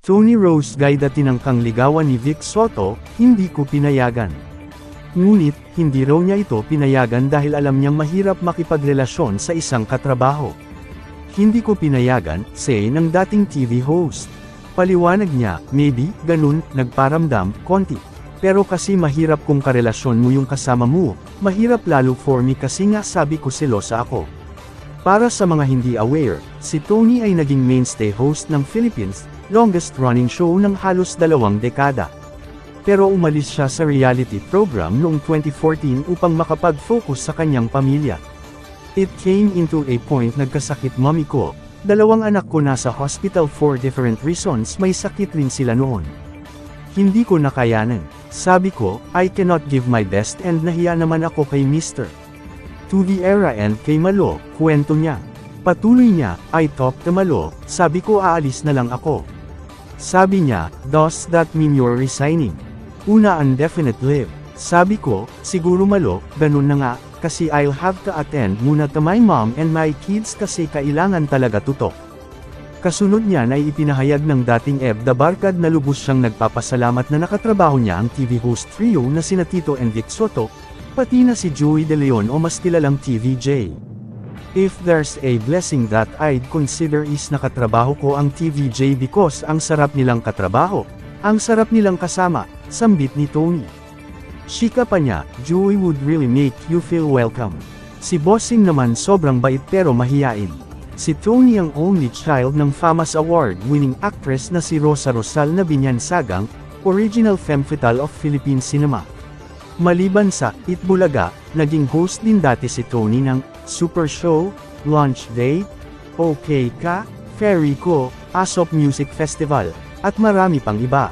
Tony Rose Gaida tinangkang ligawan ni Vic Soto, hindi ko pinayagan. Ngunit, hindi raw niya ito pinayagan dahil alam niyang mahirap makipagrelasyon sa isang katrabaho. Hindi ko pinayagan, say ng dating TV host. Paliwanag niya, maybe, ganun, nagparamdam, konti. Pero kasi mahirap kung karelasyon mo yung kasama mo, mahirap lalo for me kasi nga sabi ko selosa ako. Para sa mga hindi aware, si Tony ay naging mainstay host ng Philippines' longest-running show ng halos 2 dekada. Pero umalis siya sa reality program noong 2014 upang makapag-focus sa kanyang pamilya. It came into a point nagkasakit mommy ko, 2 anak ko nasa hospital for different reasons may sakit rin sila noon. Hindi ko nakayanan. Sabi ko, I cannot give my best and nahiya naman ako kay Mr. To the era and kay Malo, kwento niya. Patuloy niya, I talked to Malo, sabi ko aalis na lang ako. Sabi niya, does that mean you're resigning? Una indefinite leave. Sabi ko, siguro Malo, ganun na nga, kasi I'll have to attend muna to my mom and my kids kasi kailangan talaga tutok. Kasunod niya na ipinahayag ng dating Ebda Barkad na lubos siyang nagpapasalamat na nakatrabaho niya ang TV host trio na sina Tito and Vic Soto, pati na si Joey De Leon o mas kilalang TVJ. If there's a blessing that I'd consider is nakatrabaho ko ang TVJ because ang sarap nilang katrabaho, ang sarap nilang kasama, sambit ni Tony. Shika pa niya, Joey would really make you feel welcome. Si Bossing naman sobrang bait pero mahiyain. Si Tony ang only child ng FAMAS Award-winning actress na si Rosa Rosal na Binyansagang, original femme fatale of Philippine cinema. Maliban sa Itbulaga, naging host din dati si Tony ng Super Show, Launch Day, OK Ka, Fairy Ko, Asop Music Festival, at marami pang iba.